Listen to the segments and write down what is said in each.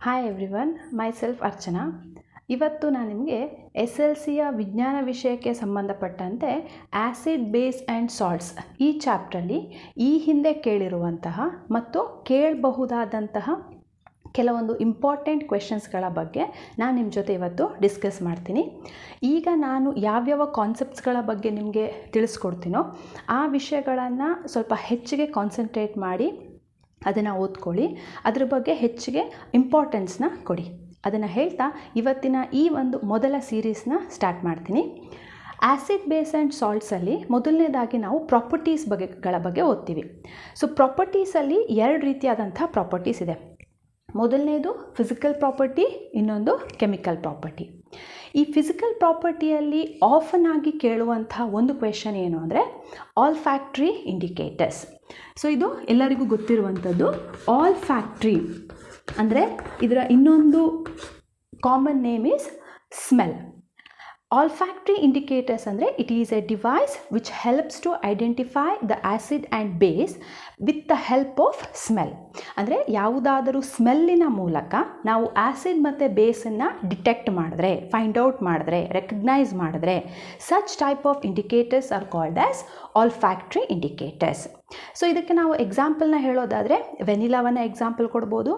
Hi everyone, myself Archana. ಇವತ್ತು ನಾನು ನಿಮಗೆ SLCಯ ವಿಜ್ಞಾನ ವಿಷಯಕ್ಕೆ ಸಂಬಂಧಪಟ್ಟಂತೆ ಆ್ಯಸಿಡ್, ಬೇಸ್ ಆ್ಯಂಡ್ ಸಾಲ್ಟ್ಸ್ ಈ ಚಾಪ್ಟ್ರಲ್ಲಿ ಈ ಹಿಂದೆ ಕೇಳಿರುವಂತಹ ಮತ್ತು ಕೇಳಬಹುದಾದಂತಹ ಕೆಲವೊಂದು ಇಂಪಾರ್ಟೆಂಟ್ ಕ್ವೆಶನ್ಸ್ಗಳ ಬಗ್ಗೆ ನಾನು ನಿಮ್ಮ ಜೊತೆ ಇವತ್ತು ಡಿಸ್ಕಸ್ ಮಾಡ್ತೀನಿ. ಈಗ ನಾನು ಯಾವ್ಯಾವ ಕಾನ್ಸೆಪ್ಟ್ಸ್ಗಳ ಬಗ್ಗೆ ನಿಮಗೆ ತಿಳಿಸ್ಕೊಡ್ತೀನೋ ಆ ವಿಷಯಗಳನ್ನು ಸ್ವಲ್ಪ ಹೆಚ್ಚಿಗೆ ಕಾನ್ಸಂಟ್ರೇಟ್ ಮಾಡಿ ಅದನ್ನು ಓದ್ಕೊಳ್ಳಿ, ಅದ್ರ ಬಗ್ಗೆ ಹೆಚ್ಚಿಗೆ ಇಂಪಾರ್ಟೆನ್ಸ್ನ ಕೊಡಿ. ಅದನ್ನು ಹೇಳ್ತಾ ಇವತ್ತಿನ ಈ ಒಂದು ಮೊದಲ ಸೀರೀಸ್ನ ಸ್ಟಾರ್ಟ್ ಮಾಡ್ತೀನಿ. ಆ್ಯಸಿಡ್, ಬೇಸ್ ಆ್ಯಂಡ್ ಸಾಲ್ಟ್ಸಲ್ಲಿ ಮೊದಲನೇದಾಗಿ ನಾವು ಪ್ರಾಪರ್ಟೀಸ್ ಗಳ ಬಗ್ಗೆ ಓದ್ತೀವಿ. ಸೊ ಪ್ರಾಪರ್ಟೀಸಲ್ಲಿ ಎರಡು ರೀತಿಯಾದಂಥ ಪ್ರಾಪರ್ಟೀಸ್ ಇದೆ. ಮೊದಲನೇದು ಫಿಸಿಕಲ್ ಪ್ರಾಪರ್ಟಿ, ಇನ್ನೊಂದು ಕೆಮಿಕಲ್ ಪ್ರಾಪರ್ಟಿ. ಈ ಫಿಸಿಕಲ್ ಪ್ರಾಪರ್ಟಿಯಲ್ಲಿ ಆಫನ್ ಆಗಿ ಕೇಳುವಂಥ ಒಂದು ಕ್ವೆಶನ್ ಏನು ಅಂದರೆ ಆಲ್ಫ್ಯಾಕ್ಟ್ರಿ ಇಂಡಿಕೇಟರ್ಸ್. ಸೊ ಇದು ಎಲ್ಲರಿಗೂ ಗೊತ್ತಿರುವಂಥದ್ದು. ಆಲ್ಫ್ಯಾಕ್ಟ್ರಿ ಅಂದರೆ ಇದರ ಇನ್ನೊಂದು common name is smell. Olfactory indicators ಅಂದರೆ it is a device which helps to identify the acid and base with the help of smell. ಅಂದರೆ ಯಾವುದಾದರೂ ಸ್ಮೆಲ್ಲಿನ ಮೂಲಕ ನಾವು ಆ್ಯಸಿಡ್ ಮತ್ತು ಬೇಸನ್ನು ಡಿಟೆಕ್ಟ್ ಮಾಡಿದ್ರೆ, ಫೈಂಡ್ ಔಟ್ ಮಾಡಿದ್ರೆ, ರೆಕಗ್ನೈಸ್ ಮಾಡಿದ್ರೆ such type of indicators are called as olfactory indicators. So ಇದಕ್ಕೆ ನಾವು ಎಕ್ಸಾಂಪಲ್ನ ಹೇಳೋದಾದರೆ ವೆನಿಲಾವನ್ನು ಎಕ್ಸಾಂಪಲ್ ಕೊಡ್ಬೋದು,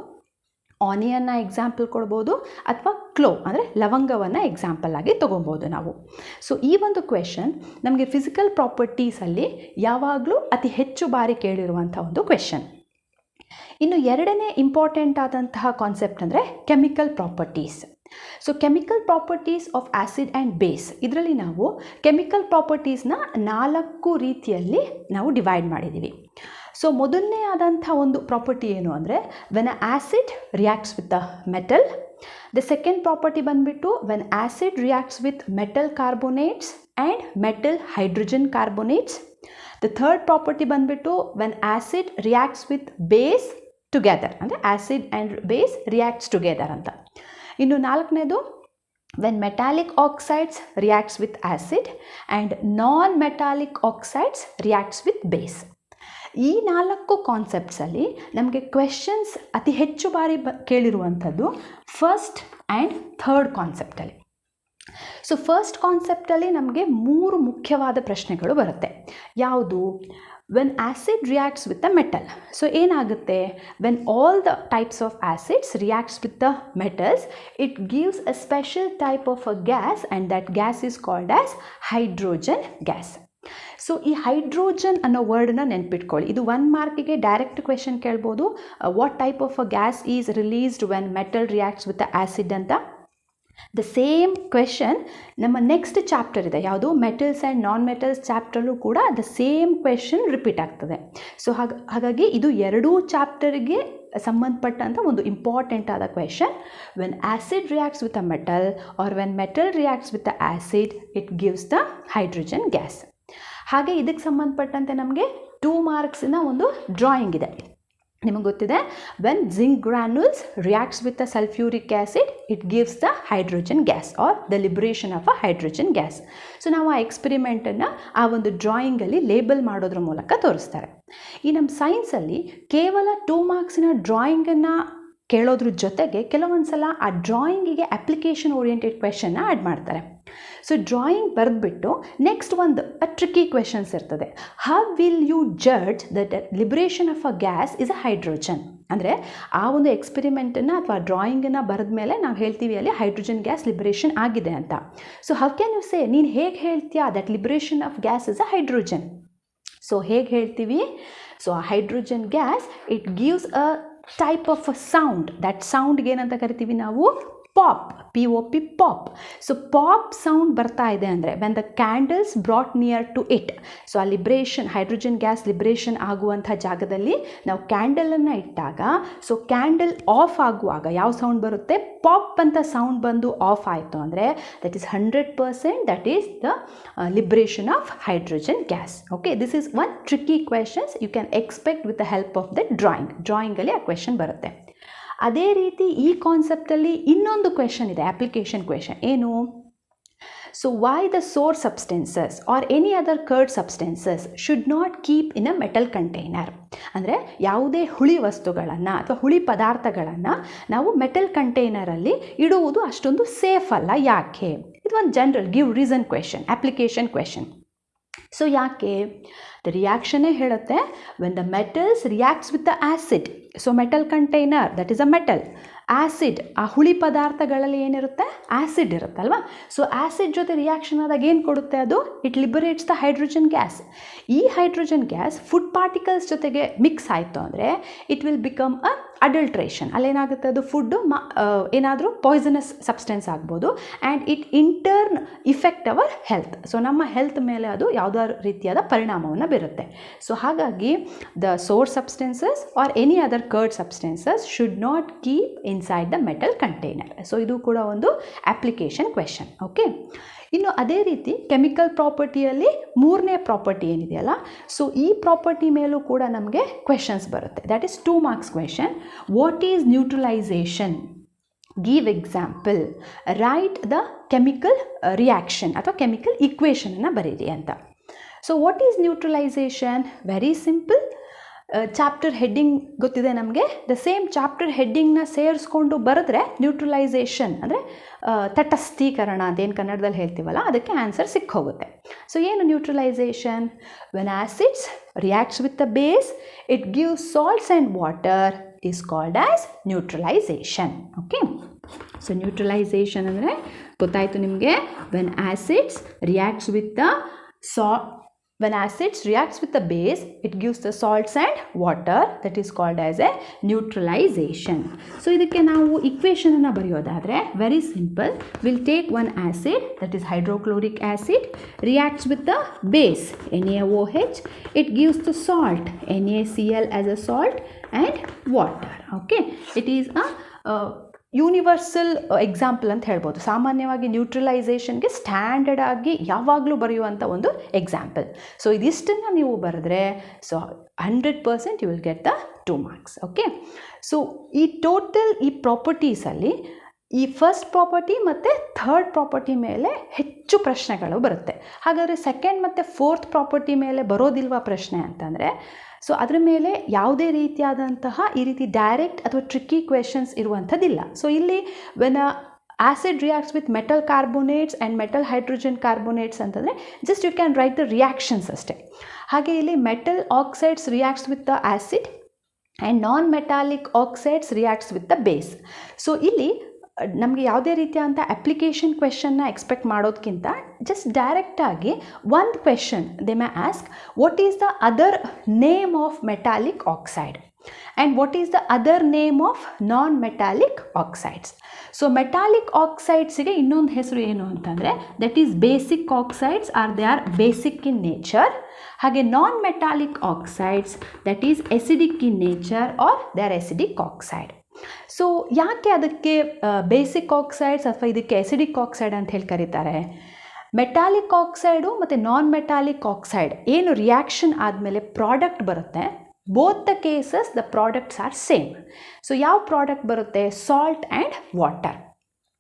ಆನಿಯನ್ನ ಎಕ್ಸಾಂಪಲ್ ಕೊಡ್ಬೋದು, ಅಥವಾ ಕ್ಲೋವ್ ಅಂದರೆ ಲವಂಗವನ್ನು ಎಕ್ಸಾಂಪಲ್ ಆಗಿ ತೊಗೊಬೋದು ನಾವು. ಸೊ ಈ ಒಂದು ಕ್ವೆಶನ್ ನಮಗೆ ಫಿಸಿಕಲ್ ಪ್ರಾಪರ್ಟೀಸಲ್ಲಿ ಯಾವಾಗಲೂ ಅತಿ ಹೆಚ್ಚು ಬಾರಿ ಕೇಳಿರುವಂಥ ಒಂದು ಕ್ವೆಶನ್. ಇನ್ನು ಎರಡನೇ ಇಂಪಾರ್ಟೆಂಟ್ ಆದಂತಹ ಕಾನ್ಸೆಪ್ಟ್ ಅಂದರೆ chemical properties. So chemical properties of acid and base, ಇದರಲ್ಲಿ ನಾವು ಕೆಮಿಕಲ್ ಪ್ರಾಪರ್ಟೀಸ್ನ 4 ರೀತಿಯಲ್ಲಿ ನಾವು ಡಿವೈಡ್ ಮಾಡಿದ್ದೀವಿ. ಸೊ ಮೊದಲನೇ ಆದಂಥ ಒಂದು ಪ್ರಾಪರ್ಟಿ ಏನು ಅಂದರೆ when acid reacts with the metal. The second property ಬಂದುಬಿಟ್ಟು when acid reacts with metal carbonates and metal hydrogen carbonates. The third property ಬಂದುಬಿಟ್ಟು when acid reacts with base together, ಅಂದರೆ acid and base reacts together ಅಂತ. ಇನ್ನು ನಾಲ್ಕನೇದು when metallic oxides reacts with acid and non metallic oxides reacts with base. ಈ 4 ಕಾನ್ಸೆಪ್ಟ್ಸಲ್ಲಿ ನಮಗೆ questions ಅತಿ ಹೆಚ್ಚು ಬಾರಿ ಕೇಳಿರುವಂಥದ್ದು ಫಸ್ಟ್ ಆ್ಯಂಡ್ ಥರ್ಡ್ ಕಾನ್ಸೆಪ್ಟಲ್ಲಿ. ಸೊ ಫಸ್ಟ್ ಕಾನ್ಸೆಪ್ಟಲ್ಲಿ ನಮಗೆ 3 ಮುಖ್ಯವಾದ ಪ್ರಶ್ನೆಗಳು ಬರುತ್ತೆ. ಯಾವುದು? When acid reacts with the metal. So ಏನಾಗುತ್ತೆ? When all the types of acids reacts with the metals, it gives a special type of a gas and that gas is called as hydrogen gas. So ಈ hydrogen ಅನ್ನೋ ವರ್ಡನ್ನ ನೆನ್ಪಿಟ್ಕೊಳ್ಳಿ. ಇದು 1 ಮಾರ್ಕಿಗೆ direct question ಕೇಳ್ಬೋದು. What type of a gas is released when metal reacts with the acid ಅಂತ. The same question ನಮ್ಮ next chapter ಇದೆ, ಯಾವುದು ಮೆಟಲ್ಸ್ ಆ್ಯಂಡ್ ನಾನ್ ಮೆಟಲ್ಸ್ ಚಾಪ್ಟರ್ಲ್ಲೂ ಕೂಡ ದ ಸೇಮ್ ಕ್ವೆಶನ್ ರಿಪೀಟ್ ಆಗ್ತದೆ. ಸೊ ಹಾಗಾಗಿ ಇದು ಎರಡೂ ಚಾಪ್ಟರ್ಗೆ ಸಂಬಂಧಪಟ್ಟಂಥ ಒಂದು ಇಂಪಾರ್ಟೆಂಟ್ ಆದ question. When acid reacts with a metal or when metal reacts with the acid it gives the hydrogen gas. ಹಾಗೆ ಇದಕ್ಕೆ ಸಂಬಂಧಪಟ್ಟಂತೆ ನಮಗೆ 2 ಮಾರ್ಕ್ಸಿನ ಒಂದು ಡ್ರಾಯಿಂಗ್ ಇದೆ. ನಿಮಗೆ ಗೊತ್ತಿದೆ, when zinc granules reacts with the sulphuric acid it gives the hydrogen gas are the liberation of a hydrogen gas. So ನಾವು ಆ ಎಕ್ಸ್ಪೆರಿಮೆಂಟನ್ನು ಆ ಒಂದು ಡ್ರಾಯಿಂಗಲ್ಲಿ ಲೇಬಲ್ ಮಾಡೋದ್ರ ಮೂಲಕ ತೋರಿಸ್ತಾರೆ. ಈ ನಮ್ಮ ಸೈನ್ಸಲ್ಲಿ ಕೇವಲ 2 ಮಾರ್ಕ್ಸಿನ ಡ್ರಾಯಿಂಗನ್ನು ಕೇಳೋದ್ರ ಜೊತೆಗೆ ಕೆಲವೊಂದು ಸಲ ಆ ಡ್ರಾಯಿಂಗಿಗೆ ಅಪ್ಲಿಕೇಶನ್ ಓರಿಯೆಂಟೆಡ್ ಕ್ವೆಶನ್ನ ಆ್ಯಡ್ ಮಾಡ್ತಾರೆ. ಸೊ ಡ್ರಾಯಿಂಗ್ ಬರೆದ್ಬಿಟ್ಟು ನೆಕ್ಸ್ಟ್ ಒಂದು ಟ್ರಿಕ್ಕಿ ಕ್ವೆಶನ್ಸ್ ಇರ್ತದೆ. How will you judge that liberation of a gas is a hydrogen? ಅಂದರೆ ಆ ಒಂದು ಎಕ್ಸ್ಪೆರಿಮೆಂಟನ್ನು ಅಥವಾ ಡ್ರಾಯಿಂಗನ್ನು ಬರೆದ ಮೇಲೆ ನಾವು ಹೇಳ್ತೀವಿ ಅಲ್ಲಿ ಹೈಡ್ರೋಜನ್ ಗ್ಯಾಸ್ ಲಿಬರೇಷನ್ ಆಗಿದೆ ಅಂತ. So how can you say, ನೀನು ಹೇಗೆ ಹೇಳ್ತೀಯಾ that liberation of gas is a hydrogen? So ಹೇಗೆ ಹೇಳ್ತೀವಿ? ಸೊ ಆ hydrogen gas it gives a type of a sound. That ಸೌಂಡ್ಗೆ ಏನಂತ ಕರಿತೀವಿ ನಾವು? Pop, POP, pop. So pop sound ಬರ್ತಾ ಇದೆ ಅಂದರೆ when the candles brought near to it. So ಆ ಲಿಬ್ರೇಷನ್, ಹೈಡ್ರೋಜನ್ ಗ್ಯಾಸ್ ಲಿಬ್ರೇಷನ್ ಆಗುವಂಥ ಜಾಗದಲ್ಲಿ ನಾವು ಕ್ಯಾಂಡಲನ್ನು ಇಟ್ಟಾಗ, ಸೊ ಕ್ಯಾಂಡಲ್ ಆಫ್ ಆಗುವಾಗ ಯಾವ ಸೌಂಡ್ ಬರುತ್ತೆ? ಪಾಪ್ ಅಂತ ಸೌಂಡ್ ಬಂದು ಆಫ್ ಆಯಿತು ಅಂದರೆ that is 100% that is the liberation of hydrogen gas. Okay, this is one tricky questions you can expect with the help of the ಡ್ರಾಯಿಂಗಲ್ಲಿ ಆ ಕ್ವೆಶನ್ ಬರುತ್ತೆ. ಅದೇ ರೀತಿ ಈ ಕಾನ್ಸೆಪ್ಟಲ್ಲಿ ಇನ್ನೊಂದು ಕ್ವೆಶನ್ ಇದೆ, ಅಪ್ಲಿಕೇಶನ್ ಕ್ವೆಶನ್. ಏನು? So why the sour substances are any other curd substances should not keep in a metal container. ಅಂದರೆ ಯಾವುದೇ ಹುಳಿ ವಸ್ತುಗಳನ್ನು ಅಥವಾ ಹುಳಿ ಪದಾರ್ಥಗಳನ್ನು ನಾವು ಮೆಟಲ್ ಕಂಟೈನರಲ್ಲಿ ಇಡುವುದು ಅಷ್ಟೊಂದು ಸೇಫ್ ಅಲ್ಲ. ಯಾಕೆ? ಇದು ಒಂದು general give reason question, application question. So ಯಾಕೆ? ದ ರಿಯಾಕ್ಷನ್ನೇ ಹೇಳುತ್ತೆ, when the metals reacts with the acid. So metal container that is a metal. Acid, ಆ ಹುಳಿ ಪದಾರ್ಥಗಳಲ್ಲಿ ಏನಿರುತ್ತೆ? ಆ್ಯಸಿಡ್ ಇರುತ್ತಲ್ವ. ಸೊ ಆ್ಯಸಿಡ್ ಜೊತೆ ರಿಯಾಕ್ಷನ್ ಆದಾಗ ಏನು ಕೊಡುತ್ತೆ ಅದು? It liberates the hydrogen gas. ಈ ಹೈಡ್ರೋಜನ್ ಗ್ಯಾಸ್ ಫುಡ್ ಪಾರ್ಟಿಕಲ್ಸ್ ಜೊತೆಗೆ ಮಿಕ್ಸ್ ಆಯಿತು ಅಂದರೆ it will become a adulteration. ಅಲ್ಲೇನಾಗುತ್ತೆ? ಅದು ಫುಡ್ಡು ಏನಾದರೂ ಪಾಯ್ಸನಸ್ ಸಬ್ಸ್ಟೆನ್ಸ್ ಆಗ್ಬೋದು and it in turn effect our health. So ನಮ್ಮ ಹೆಲ್ತ್ ಮೇಲೆ ಅದು ಯಾವುದಾದ್ರು ರೀತಿಯಾದ ಪರಿಣಾಮವನ್ನು ಬೀರುತ್ತೆ. ಸೊ ಹಾಗಾಗಿ the sour substances are any other curd substances should not keep inside the metal container. So ಇದು ಕೂಡ ಒಂದು ಅಪ್ಲಿಕೇಶನ್ ಕ್ವೆಶನ್. ಓಕೆ, ಇನ್ನು ಅದೇ ರೀತಿ ಕೆಮಿಕಲ್ ಪ್ರಾಪರ್ಟಿಯಲ್ಲಿ ಮೂರನೇ ಪ್ರಾಪರ್ಟಿ ಏನಿದೆಯಲ್ಲ, ಸೊ ಈ ಪ್ರಾಪರ್ಟಿ ಮೇಲೂ ಕೂಡ ನಮಗೆ ಕ್ವೆಶನ್ಸ್ ಬರುತ್ತೆ. That is 2 marks question. What is neutralisation? Give example. Right the chemical reaction ಅಥವಾ ಕೆಮಿಕಲ್ ಇಕ್ವೇಷನನ್ನು ಬರೀರಿ ಅಂತ. So what is neutralisation? Very simple. Chapter heading ಗೊತ್ತಿದೆ ನಮಗೆ. ದ ಸೇಮ್ ಚಾಪ್ಟರ್ ಹೆಡ್ಡಿಂಗ್ನ ಸೇರಿಸ್ಕೊಂಡು ಬರೆದ್ರೆ ನ್ಯೂಟ್ರಲೈಸೇಷನ್ ಅಂದರೆ ತಟಸ್ಥೀಕರಣ ಅದೇನು ಕನ್ನಡದಲ್ಲಿ ಹೇಳ್ತೀವಲ್ಲ ಅದಕ್ಕೆ ಆನ್ಸರ್ ಸಿಕ್ಕೋಗುತ್ತೆ. ಸೊ ಏನು neutralisation? When acids reacts with the base it gives salts and water is called as neutralisation. Okay, so neutralisation ಅಂದರೆ ಗೊತ್ತಾಯಿತು ನಿಮಗೆ. When acids reacts with the When acids reacts with the base, it gives the salts and water, that is called as a neutralization. So ಇದಕ್ಕೆ ನಾವು equation ಅನ್ನು ಬರೆಯೋದಾದರೆ very simple. We'll take one acid, that is hydrochloric acid, reacts with the base NaOH. It gives the salt NaCl as a salt and water. Okay, it is a universal example ಅಂತ ಹೇಳ್ಬೋದು. ಸಾಮಾನ್ಯವಾಗಿ ನ್ಯೂಟ್ರಲೈಸೇಷನ್ಗೆ standard ಆಗಿ ಯಾವಾಗಲೂ ಬರೆಯುವಂಥ ಒಂದು example. So ಇದಿಷ್ಟನ್ನು ನೀವು ಬರೆದ್ರೆ so 100% you will get the 2 marks. Okay, so ಈ ಟೋಟಲ್ ಈ ಪ್ರಾಪರ್ಟೀಸಲ್ಲಿ ಈ ಫಸ್ಟ್ ಪ್ರಾಪರ್ಟಿ ಮತ್ತು ಥರ್ಡ್ ಪ್ರಾಪರ್ಟಿ ಮೇಲೆ ಹೆಚ್ಚು ಪ್ರಶ್ನೆಗಳು ಬರುತ್ತೆ. ಹಾಗಾದರೆ ಸೆಕೆಂಡ್ ಮತ್ತು ಫೋರ್ತ್ ಪ್ರಾಪರ್ಟಿ ಮೇಲೆ ಬರೋದಿಲ್ವಾ ಪ್ರಶ್ನೆ ಅಂತಂದರೆ, ಸೊ ಅದರ ಮೇಲೆ ಯಾವುದೇ ರೀತಿಯಾದಂತಹ ಈ ರೀತಿ ಡೈರೆಕ್ಟ್ ಅಥವಾ ಟ್ರಿಕ್ಕಿ ಕ್ವೆಶನ್ಸ್ ಇರುವಂಥದ್ದಿಲ್ಲ. ಸೊ ಇಲ್ಲಿ when acid reacts with metal carbonates and metal hydrogen carbonates ಅಂತಂದರೆ just you can write the reactions ಅಷ್ಟೇ. ಹಾಗೆ ಇಲ್ಲಿ metal oxides reacts with the acid and non metallic oxides reacts with the base. So ಇಲ್ಲಿ ನಮಗೆ ಯಾವುದೇ ರೀತಿಯಾದಂಥ application ಕ್ವೆಶನ್ನ expect ಮಾಡೋದಕ್ಕಿಂತ ಜಸ್ಟ್ ಡೈರೆಕ್ಟಾಗಿ ಒಂದು question they may ask, what is the other name of metallic oxide and what is the other name of non metallic oxides. So metallic ಆಕ್ಸೈಡ್ಸಿಗೆ ಇನ್ನೊಂದು ಹೆಸರು ಏನು ಅಂತಂದರೆ that is basic oxides are they are basic in nature. ಹಾಗೆ non metallic oxides that is acidic in nature are they are acidic oxide. So ಯಾಕೆ ಅದಕ್ಕೆ basic oxides ಅಥವಾ ಇದಕ್ಕೆ ಎಸಿಡಿಕ್ ಆಕ್ಸೈಡ್ ಅಂತ ಹೇಳಿ ಕರೀತಾರೆ? ಮೆಟಾಲಿಕ್ ಆಕ್ಸೈಡು ಮತ್ತು ನಾನ್ ಮೆಟಾಲಿಕ್ ಆಕ್ಸೈಡ್ ಏನು ರಿಯಾಕ್ಷನ್ ಆದಮೇಲೆ ಪ್ರಾಡಕ್ಟ್ ಬರುತ್ತೆ, both the cases the products are same. So ಯಾವ ಪ್ರಾಡಕ್ಟ್ ಬರುತ್ತೆ? Salt and water.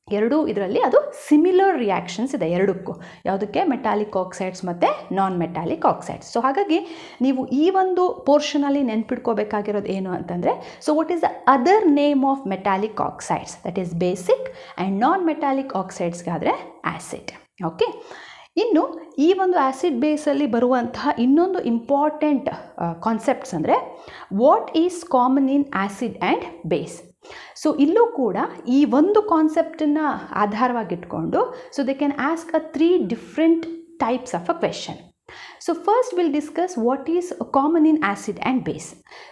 ಎರಡೂ ಇದರಲ್ಲಿ ಅದು ಸಿಮಿಲರ್ ರಿಯಾಕ್ಷನ್ಸ್ ಇದೆ ಎರಡಕ್ಕೂ, ಯಾವುದಕ್ಕೆ? ಮೆಟಾಲಿಕ್ ಆಕ್ಸೈಡ್ಸ್ ಮತ್ತು ನಾನ್ ಮೆಟಾಲಿಕ್ ಆಕ್ಸೈಡ್ಸ್. ಸೊ ಹಾಗಾಗಿ ನೀವು ಈ ಒಂದು ಪೋರ್ಷನಲ್ಲಿ ನೆನ್ಪಿಟ್ಕೋಬೇಕಾಗಿರೋದು ಏನು ಅಂತಂದರೆ, so what is the other name of metallic oxides? That is basic and non metallic ಆಕ್ಸೈಡ್ಸ್ಗಾದರೆ ಆ್ಯಸಿಡ್. ಓಕೆ, ಇನ್ನು ಈ ಒಂದು ಆ್ಯಸಿಡ್ ಬೇಸಲ್ಲಿ ಬರುವಂತಹ ಇನ್ನೊಂದು ಇಂಪಾರ್ಟೆಂಟ್ ಕಾನ್ಸೆಪ್ಟ್ಸ್ ಅಂದರೆ what is common in acid and base. So ಇಲ್ಲೂ ಕೂಡ ಈ ಒಂದು ಕಾನ್ಸೆಪ್ಟನ್ನು ಆಧಾರವಾಗಿಟ್ಕೊಂಡು so they can ask 3 different types of a question. So first will discuss what is common in acid and base.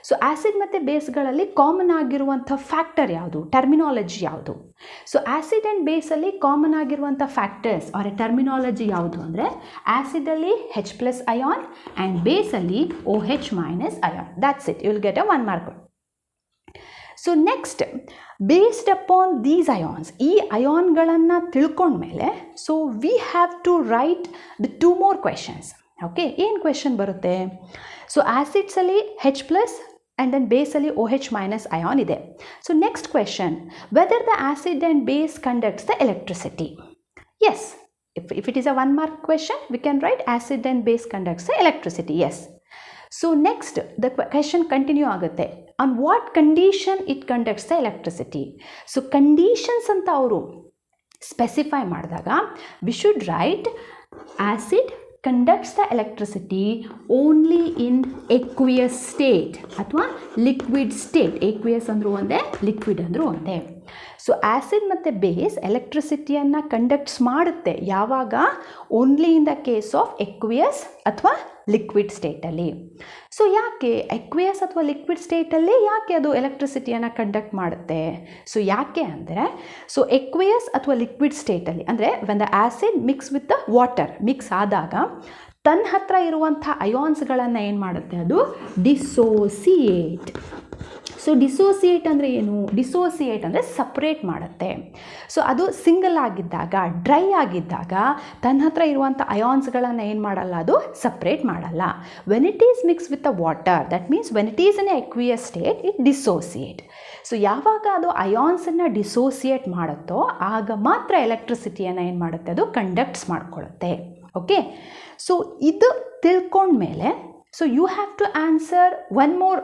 So acid ಮತ್ತು ಬೇಸ್ಗಳಲ್ಲಿ common ಆಗಿರುವಂಥ factor ಯಾವುದು, terminology ಯಾವುದು? ಸೊ ಆ್ಯಸಿಡ್ ಆ್ಯಂಡ್ ಬೇಸಲ್ಲಿ ಕಾಮನ್ ಆಗಿರುವಂಥ ಫ್ಯಾಕ್ಟರ್ಸ್ ಆರ್ ಎ ಟರ್ಮಿನಾಲಜಿ ಯಾವುದು ಅಂದರೆ ಆ್ಯಸಿಡಲ್ಲಿ H+ ion and ಬೇಸಲ್ಲಿ OH- ion. That's it, you will get a 1 mark. So next, based upon these ions, ಈ ಅಯಾನ್ಗಳನ್ನು ತಿಳ್ಕೊಂಡ್ಮೇಲೆ so we have to write the 2 more questions. Okay, ಏನು question ಬರುತ್ತೆ? So ಆ್ಯಸಿಡ್ಸಲ್ಲಿ H+ ಆ್ಯಂಡ್ ದೆನ್ ಬೇಸಲ್ಲಿ OH- ion ಇದೆ. So next question, whether the acid and base conducts the electricity. Yes, If it is a 1 mark question, we can write acid and base conducts the electricity. Yes. So next, the question continue ಆಗುತ್ತೆ. On what condition it conducts the electricity? So conditions ಅಂತ ಅವರು specify ಮಾಡಿದಾಗ we should write acid conducts the electricity only in aqueous state ಅಥವಾ liquid state. aqueous ಅಂದರೂ ಒಂದೇ, liquid ಅಂದರೂ ಒಂದೇ. So acid ಮತ್ತು ಬೇಸ್ ಎಲೆಕ್ಟ್ರಿಸಿಟಿಯನ್ನು ಕಂಡಕ್ಟ್ಸ್ ಮಾಡುತ್ತೆ ಯಾವಾಗ? Only in the case of aqueous ಅಥವಾ ಲಿಕ್ವಿಡ್ ಸ್ಟೇಟಲ್ಲಿ. ಸೊ ಯಾಕೆ ಎಕ್ವಿಯಸ್ ಅಥವಾ ಲಿಕ್ವಿಡ್ ಸ್ಟೇಟಲ್ಲಿ ಯಾಕೆ ಅದು ಎಲೆಕ್ಟ್ರಿಸಿಟಿಯನ್ನು ಕಂಡಕ್ಟ್ ಮಾಡುತ್ತೆ? ಸೊ ಯಾಕೆ ಅಂದರೆ, ಸೊ ಎಕ್ವಿಯಸ್ ಅಥವಾ ಲಿಕ್ವಿಡ್ ಸ್ಟೇಟಲ್ಲಿ ಅಂದರೆ when the acid mix with the water mix ಆದಾಗ ತನ್ನ ಹತ್ರ ಇರುವಂಥ ಅಯಾನ್ಸ್ಗಳನ್ನು ಏನು ಮಾಡುತ್ತೆ? ಅದು ಡಿಸೋಸಿಯೇಟ್. ಸೊ ಡಿಸೋಸಿಯೇಟ್ ಅಂದರೆ ಏನು? ಡಿಸೋಸಿಯೇಟ್ ಅಂದರೆ ಸಪ್ರೇಟ್ ಮಾಡುತ್ತೆ. ಸೊ ಅದು ಸಿಂಗಲ್ ಆಗಿದ್ದಾಗ, ಡ್ರೈ ಆಗಿದ್ದಾಗ ತನ್ನ ಹತ್ರ ಇರುವಂಥ ಅಯಾನ್ಸ್ಗಳನ್ನು ಏನು ಮಾಡಲ್ಲ? ಅದು ಸಪ್ರೇಟ್ ಮಾಡಲ್ಲ. When it is mix with the water, that means when it is in aqueous state, it dissociate. So ಯಾವಾಗ ಅದು ಅಯಾನ್ಸನ್ನು ಡಿಸೋಸಿಯೇಟ್ ಮಾಡುತ್ತೋ ಆಗ ಮಾತ್ರ ಎಲೆಕ್ಟ್ರಿಸಿಟಿಯನ್ನು ಏನು ಮಾಡುತ್ತೆ? ಅದು ಕಂಡಕ್ಟ್ಸ್ ಮಾಡ್ಕೊಳ್ಳುತ್ತೆ. ಓಕೆ, ಸೊ ಇದು ತಿಳ್ಕೊಂಡ್ಮೇಲೆ so you have to answer one more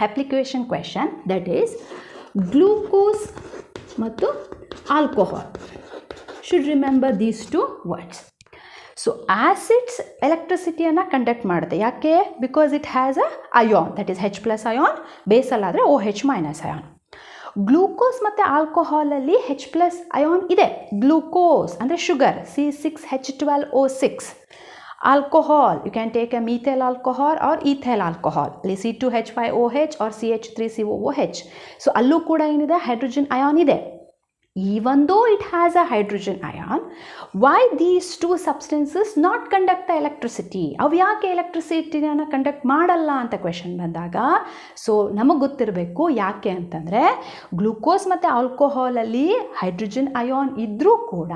application question, that is glucose ಮತ್ತು alcohol. should remember these two words. So acids ಎಲೆಕ್ಟ್ರಿಸಿಟಿಯನ್ನು ಕಂಡಕ್ಟ್ ಮಾಡುತ್ತೆ. ಯಾಕೆ? Because it has a ion, that is H+ ion. ಬೇಸಲ್ಲಾದರೆ OH- ion. Glucose ಮತ್ತು ಆಲ್ಕೋಹಾಲಲ್ಲಿ H+ ion ಇದೆ. Glucose ಅಂದರೆ sugar, C6H12O6. Alcohol, you can take a methyl alcohol or ethyl alcohol, C2H5OH or CH3COOH. So ಅಲ್ಲೂ ಕೂಡ ಏನಿದೆ? Hydrogen ion ಇದೆ. Even though it has a hydrogen ion, why these two substances not conduct the electricity? ಅವು ಯಾಕೆ ಎಲೆಕ್ಟ್ರಿಸಿಟಿನ conduct ಮಾಡಲ್ಲ ಅಂತ question ಬಂದಾಗ so ನಮಗೆ ಗೊತ್ತಿರಬೇಕು ಯಾಕೆ ಅಂತಂದರೆ, ಗ್ಲೂಕೋಸ್ ಮತ್ತು ಆಲ್ಕೋಹಾಲಲ್ಲಿ ಹೈಡ್ರೋಜನ್ ಅಯಾನ್ ಇದ್ದರೂ ಕೂಡ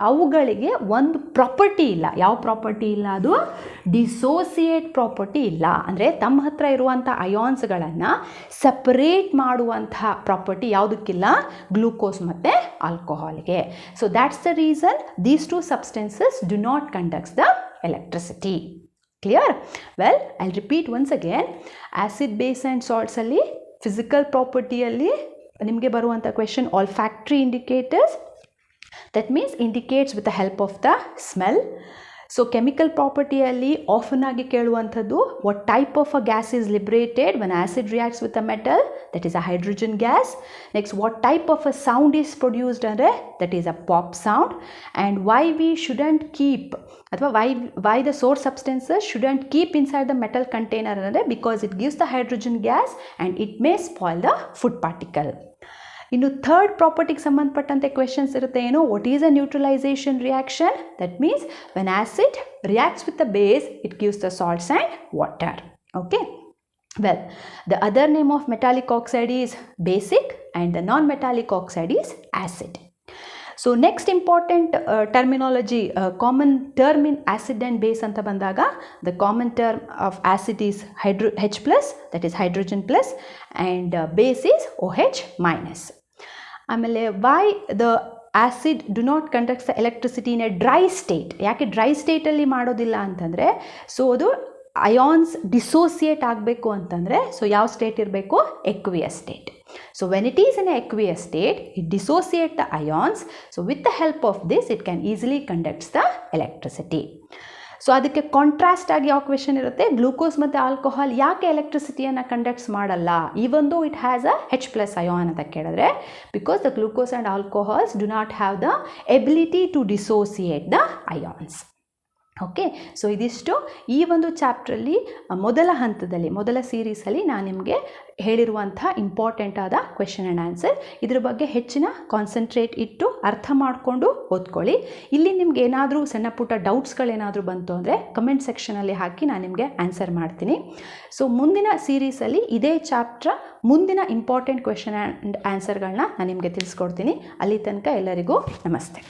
ಅವುಗಳಿಗೆ ಒಂದು ಪ್ರಾಪರ್ಟಿ ಇಲ್ಲ. ಯಾವ ಪ್ರಾಪರ್ಟಿ ಇಲ್ಲ? ಅದು ಡಿಸೋಸಿಯೇಟ್ ಪ್ರಾಪರ್ಟಿ ಇಲ್ಲ. ಅಂದರೆ ತಮ್ಮ ಹತ್ರ ಇರುವಂಥ ಅಯಾನ್ಸ್ಗಳನ್ನು ಸಪರೇಟ್ ಮಾಡುವಂಥ ಪ್ರಾಪರ್ಟಿ ಯಾವುದಕ್ಕಿಲ್ಲ? ಗ್ಲೂಕೋಸ್ ಮತ್ತು ಆಲ್ಕೋಹಾಲ್ಗೆ. So that's the reason these two substances do not conducts the electricity. Clear? Well, I repeat once again. Acid, base and ಸಾಲ್ಟ್ಸಲ್ಲಿ ಫಿಸಿಕಲ್ ಪ್ರಾಪರ್ಟಿಯಲ್ಲಿ ನಿಮಗೆ ಬರುವಂಥ question olfactory indicators, that means indicates with the help of the smell. So chemical ಪ್ರಾಪರ್ಟಿಯಲ್ಲಿ often ಆಗಿ ಕೇಳುವಂಥದ್ದು, what type of a gas is liberated when acid reacts with a metal, that is a hydrogen gas. Next, what type of a sound is produced ಅಂದರೆ that is a pop sound. And why we shouldn't keep ಅಥವಾ why the source substances shouldn't keep inside the metal container ಅಂದರೆ because it gives the hydrogen gas and it may spoil the food particle. ಇನ್ನು third ಪ್ರಾಪರ್ಟಿಗೆ ಸಂಬಂಧಪಟ್ಟಂತೆ questions ಇರುತ್ತೆ. ಏನು? What is a neutralisation reaction? That means when acid reacts with the base it gives the salts and water. Okay, well, the other name of metallic oxide is basic and the non metallic oxide is acid. So next important terminology, common term in acid and base ಅಂತ ಬಂದಾಗ the common term of acid is H+, that is hydrogen plus, and base is OH-. ಆಮೇಲೆ why the acid do not conducts the electricity in a dry state? ಯಾಕೆ dry ಸ್ಟೇಟಲ್ಲಿ ಮಾಡೋದಿಲ್ಲ ಅಂತಂದರೆ, so ಅದು ions dissociate ಆಗಬೇಕು ಅಂತಂದರೆ so ಯಾವ state ಇರಬೇಕು? Aqueous state. So when it is in an aqueous state, it dissociates the ions. So with the help of this, it can easily conduct the electricity. So ಅದಕ್ಕೆ contrast ಆಗಿ ಯಾವ question ಇರುತ್ತೆ? Glucose ಮತ್ತು alcohol ಯಾಕೆ ಎಲೆಕ್ಟ್ರಿಸಿಟಿಯನ್ನು conducts ಮಾಡಲ್ಲ even though it has a H+ ion ಅಂತ ಕೇಳಿದ್ರೆ, because the glucose and alcohols do not have the ability to dissociate the ions. Okay, so ಇದಿಷ್ಟು ಈ ಒಂದು ಚಾಪ್ಟ್ರಲ್ಲಿ ಮೊದಲ ಹಂತದಲ್ಲಿ, ಮೊದಲ ಸೀರೀಸಲ್ಲಿ ನಾನು ನಿಮಗೆ ಹೇಳಿರುವಂಥ ಇಂಪಾರ್ಟೆಂಟ್ ಆದ ಕ್ವೆಶನ್ ಆ್ಯಂಡ್ ಆನ್ಸರ್. ಇದ್ರ ಬಗ್ಗೆ ಹೆಚ್ಚಿನ ಕಾನ್ಸಂಟ್ರೇಟ್ ಇಟ್ಟು ಅರ್ಥ ಮಾಡಿಕೊಂಡು ಓದ್ಕೊಳ್ಳಿ. ಇಲ್ಲಿ ನಿಮ್ಗೆ ಏನಾದರೂ ಸಣ್ಣ ಪುಟ್ಟ ಡೌಟ್ಸ್ಗಳೇನಾದರೂ ಬಂತು ಅಂದರೆ ಕಮೆಂಟ್ ಸೆಕ್ಷನಲ್ಲಿ ಹಾಕಿ ನಾನು ನಿಮಗೆ ಆನ್ಸರ್ ಮಾಡ್ತೀನಿ. ಸೊ ಮುಂದಿನ ಸೀರೀಸಲ್ಲಿ ಇದೇ ಚಾಪ್ಟ್ರ ಮುಂದಿನ ಇಂಪಾರ್ಟೆಂಟ್ ಕ್ವೆಶನ್ ಆ್ಯಂಡ್ ಆನ್ಸರ್ಗಳನ್ನ ನಾನು ನಿಮಗೆ ತಿಳಿಸ್ಕೊಡ್ತೀನಿ. ಅಲ್ಲಿ ತನಕ ಎಲ್ಲರಿಗೂ ನಮಸ್ತೆ.